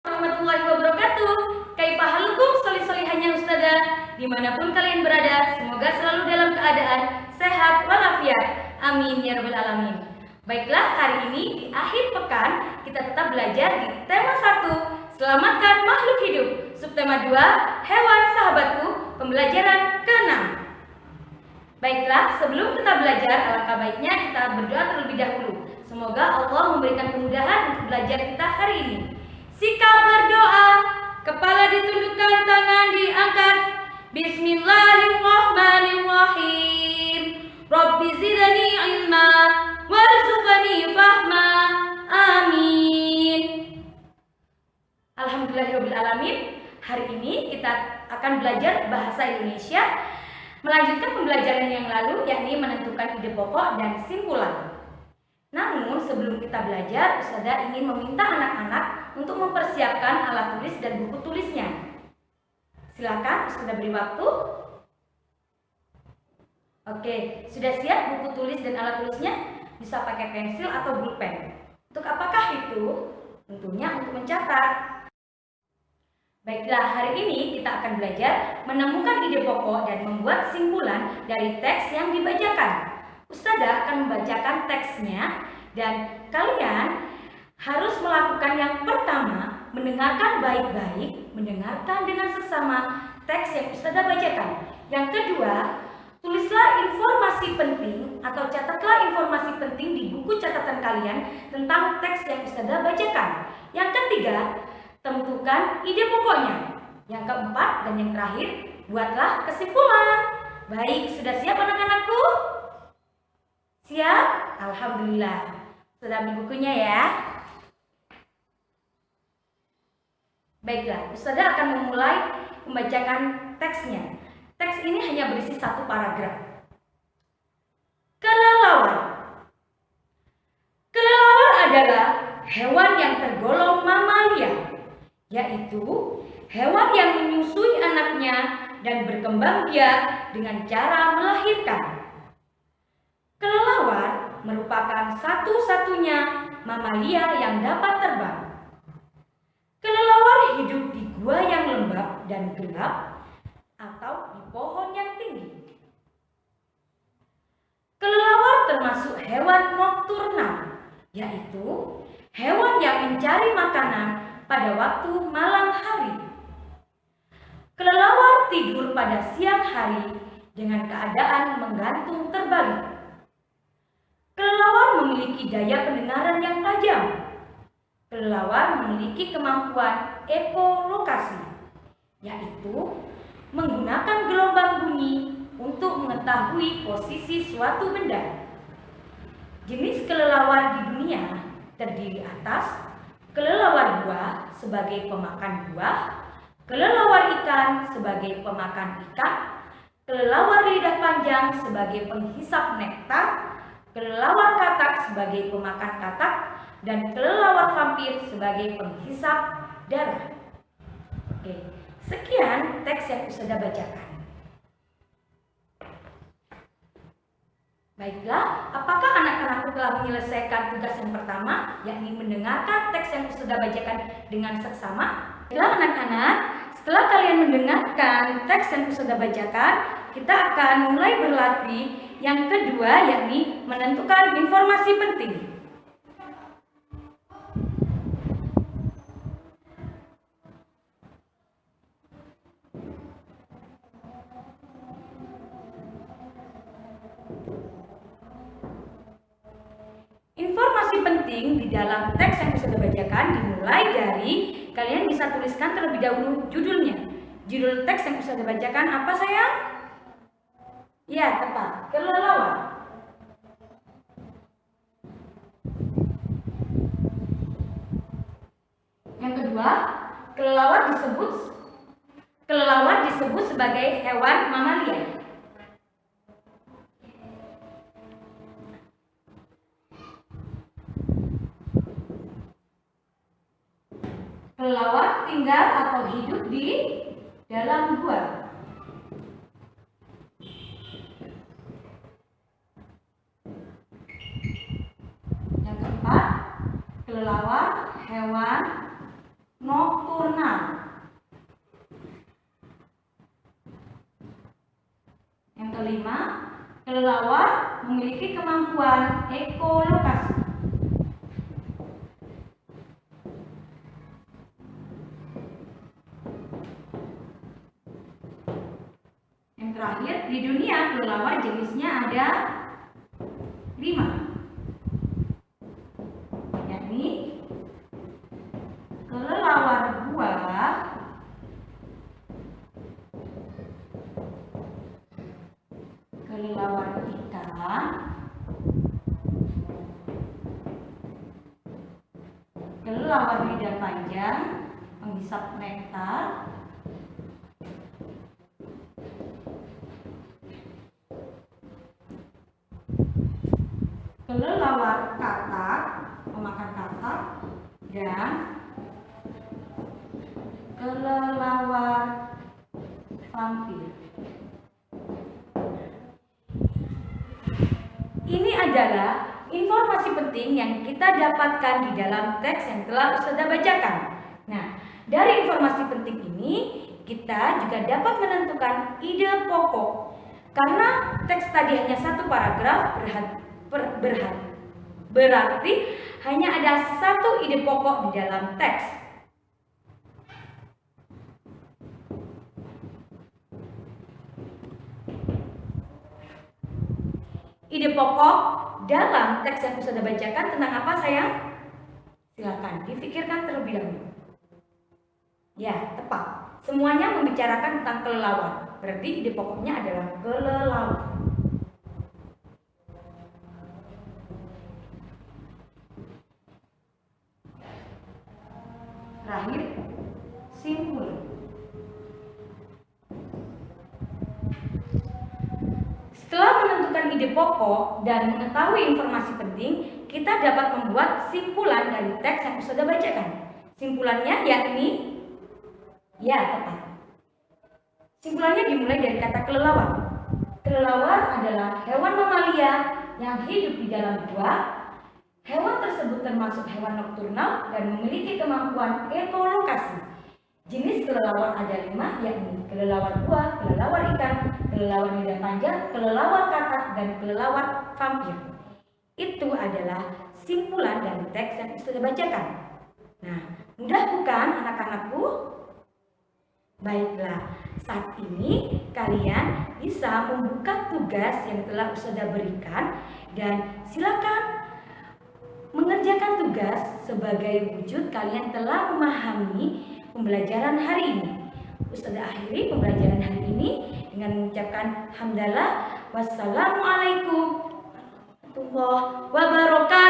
Warahmatullahi wabarakatuh. Kaifa halukum solih-solihannya Ustazah. Dimanapun kalian berada, semoga selalu dalam keadaan sehat walafiat. Amin ya rabbal alamin. Baiklah, hari ini di akhir pekan kita tetap belajar di tema 1, selamatkan makhluk hidup. Subtema 2, hewan sahabatku, pembelajaran ke-6. Baiklah, sebelum kita belajar, alangkah baiknya kita berdoa terlebih dahulu. Semoga Allah memberikan kemudahan untuk belajar kita hari ini. Sikap berdoa, kepala ditundukkan, tangan diangkat. Bismillahirrahmanirrahim. Rabbi zidni ilma warzuqni fahma. Amin. Alhamdulillahirabbil alamin. Hari ini kita akan belajar bahasa Indonesia, melanjutkan pembelajaran yang lalu, yakni menentukan ide pokok dan simpulan. Namun sebelum kita belajar, Ustazah ingin meminta anak-anak untuk mempersiapkan alat tulis dan buku tulisnya. Silakan Ustazah beri waktu. Oke, sudah siap buku tulis dan alat tulisnya? Bisa pakai pensil atau pulpen. Untuk apakah itu? Tentunya untuk mencatat. Baiklah, hari ini kita akan belajar menemukan ide pokok dan membuat simpulan dari teks yang dibacakan. Ustazah akan membacakan teksnya dan kalian harus melakukan yang pertama, mendengarkan baik-baik, mendengarkan dengan seksama teks yang Ustazah bacakan. Yang kedua, tulislah informasi penting atau catatlah informasi penting di buku catatan kalian tentang teks yang Ustazah bacakan. Yang ketiga, tentukan ide pokoknya. Yang keempat dan yang terakhir, buatlah kesimpulan. Baik, sudah siap anak-anakku? Siap? Alhamdulillah. Sudah ambil bukunya ya. Baiklah, Ustazah akan memulai membacakan teksnya. Teks ini hanya berisi satu paragraf. Kelelawar. Kelelawar adalah hewan yang tergolong mamalia, yaitu hewan yang menyusui anaknya dan berkembang biak dengan cara melahirkan. Kelelawar merupakan satu-satunya mamalia yang dapat terbang. Kelelawar hidup di gua yang lembab dan gelap atau di pohon yang tinggi. Kelelawar termasuk hewan nokturnal, yaitu hewan yang mencari makanan pada waktu malam hari. Kelelawar tidur pada siang hari dengan keadaan menggantung terbalik. Kelelawar memiliki daya pendengaran yang tajam. Kelelawar memiliki kemampuan ekolokasi, yaitu menggunakan gelombang bunyi untuk mengetahui posisi suatu benda. Jenis kelelawar di dunia terdiri atas kelelawar buah sebagai pemakan buah, kelelawar ikan sebagai pemakan ikan, kelelawar lidah panjang sebagai penghisap nektar, kelelawar katak sebagai pemakan katak, dan kelelawar vampir sebagai penghisap darah. Oke, sekian teks yang Ustazah bacakan. Baiklah, apakah anak-anakku telah menyelesaikan tugas yang pertama, yakni mendengarkan teks yang Ustazah bacakan dengan seksama? Baiklah anak-anak, setelah kalian mendengarkan teks yang Ustazah bacakan, kita akan mulai berlatih yang kedua, yakni menentukan informasi penting. Informasi penting di dalam teks yang Ustazah bacakan dimulai dari kalian bisa tuliskan terlebih dahulu judulnya. Judul teks yang Ustazah bacakan apa sayang? Ya, tepat. Kelelawar. Yang kedua, kelelawar disebut sebagai hewan mamalia. Kelelawar tinggal atau hidup di dalam gua. Yang keempat, kelelawar hewan nokturnal. Yang kelima, kelelawar memiliki kemampuan ekolokasi. Yang terakhir, di dunia kelelawar jenisnya ada 5, yakni kelelawar buah, kelelawar ikan, kelelawar lidah panjang penghisap nektar, kelelawar katak pemakan katak, dan kelelawar vampir. Ini adalah informasi penting yang kita dapatkan di dalam teks yang telah Ustazah bacakan. Nah, dari informasi penting ini kita juga dapat menentukan ide pokok. Karena teks tadi hanya satu paragraf, berarti hanya ada satu ide pokok di dalam teks. Ide pokok dalam teks yang Ustazah bacakan tentang apa, sayang? Silakan dipikirkan terlebih dahulu. Ya, tepat. Semuanya membicarakan tentang kelelawar. Berarti ide pokoknya adalah kelelawar. Terakhir, simpulan. Setelah menentukan ide pokok dan mengetahui informasi penting, kita dapat membuat simpulan dari teks yang Ustazah bacakan. Simpulannya yakni, ya tepat. Simpulannya dimulai dari kata kelelawar. Kelelawar adalah hewan mamalia yang hidup di dalam gua. Hewan tersebut termasuk hewan nokturnal dan memiliki kemampuan ekolokasi. Jenis kelelawar ada 5, yakni kelelawar buah, kelelawar ikan, kelelawar lidah panjang, kelelawar katak, dan kelelawar vampir. Itu adalah simpulan dari teks yang Ustazah bacakan. Nah, mudah bukan anak-anakku? Baiklah, saat ini kalian bisa membuka tugas yang telah Ustazah berikan dan silakan mengerjakan tugas sebagai wujud kalian telah memahami pembelajaran hari ini. Ustazah akhiri pembelajaran hari ini dengan mengucapkan hamdalah. Wassalamualaikum warahmatullahi wabarakatuh.